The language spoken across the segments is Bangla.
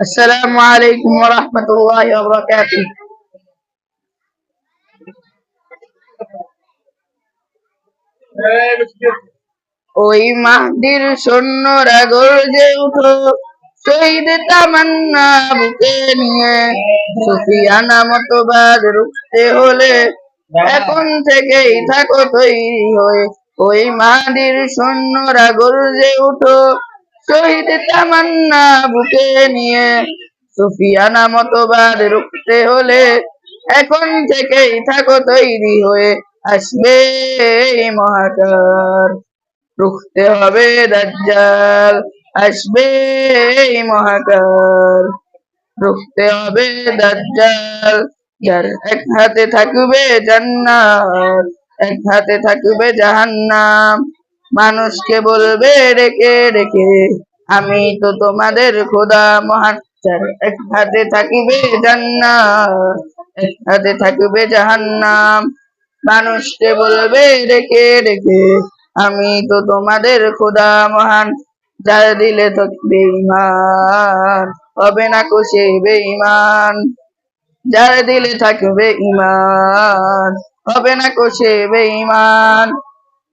السلام عليكم ورحمة الله وبركاته. ওই মাহদির সৈন্যরা গর্জে উঠো, শহীদ তামান্না বুকে নিয়ে, সুফিয়ানা মতবাদ রুখতে হলে এখন থেকেই থাকো তৈরি হয়ে। ওই মাহদির সৈন্যরা গর্জে উঠো, শহীদ তামান্না বুকে নিয়ে, সুফিয়ানা মতবাদ রুখতে হলে এখন থেকেই থাকো তৈরি হয়ে। আসবে এই মহাকার, রুখতে হবে দাজ্জাল। আসবে এই মহাকার, রুখতে হবে দাজ্জাল। যার এক হাতে থাকবে জান্নাত, এক হাতে থাকবে জাহান্নাম। মানুষকে বলবে ডেকে ডেকে, আমি তো তোমাদের খোদা মহান। যার এক হাতে থাকিবে জান্নাত, এক হাতে থাকবে জাহান্নাম। মানুষকে বলবে ডেকে ডেকে, আমি তো তোমাদের খোদা মহান। যার দিলে থাকবে ঈমান, হবে না কো সে বেঈমান। যার দিলে থাকবে ঈমান, হবে না কো সে বেঈমান।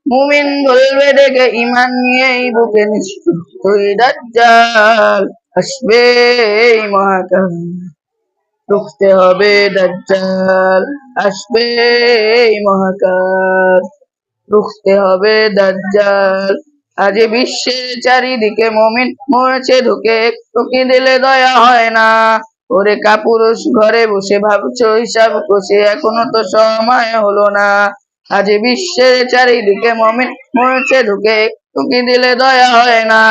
মুমিন বলবে ডেকে ঈমান নিয়েই বুকে নিশ্চয়ই দাজ্জাল আসবে এই মহাকাল, রুখতে হবে দাজ্জাল। আসবে এই মহাকাল, রুখতে হবে দাজ্জাল। আজ বিশ্বের চারিদিকে মুমিন মরছে ঢুকে, তোকে দিলে দয়া হয় না। ওরে কাপুরুষ ঘরে বসে ভাবছো হিসাব কষে, এখনো তো সময় হলো না। আজ বিশ্বের চারিদিকে মুমিন মরছে ঢুকে, তোকে দিলে দয়া হয় না।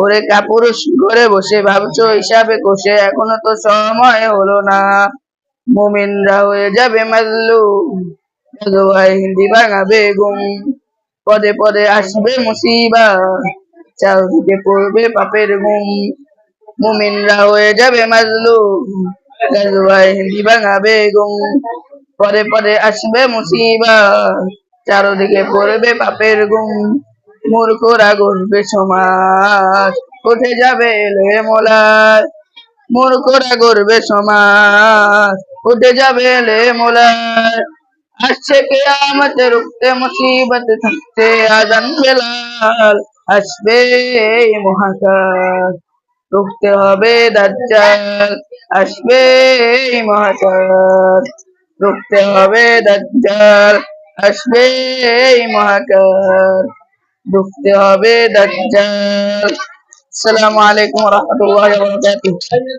ওরে কাপুরুষ ঘরে বসে ভাবছো হিসাবে কষে, এখনো তো সময় হলো না। মুমিনরা হয়ে যাবে মাযলুম, হিন্দি ভাঙাবে ঘুম। পদে পদে আসবে মুসিবত, চারদিকে পড়বে পাপের ঘুম। মুমিনরা হয়ে যাবে মাজলুম, হিন্দি ভাঙাবে ঘুম। পদে পদে আসবে মুসিবত, চারদিকে পড়বে পাপের ঘুম। মূর্খরা গড়বে সমাজ, উঠে যাবে এলে মোলায়। মূর্খরা গড়বে সমাজ, উঠে যাবে এলে মোলায়। আসছে কিয়ামত রুখতে মুসিবত থাকতে আজান বেলাল। আসবে এই মহাকাল, রুখতে হবে দাজ্জাল। আসবে এই মহাকাল, রুখতে হবে দাজ্জাল। আসবে এই মহাকাল, রুখতে হবে দাজ্জাল। আসসালামু আলাইকুম ওয়া রাহমাতুল্লাহি ওয়া বারাকাতুহু।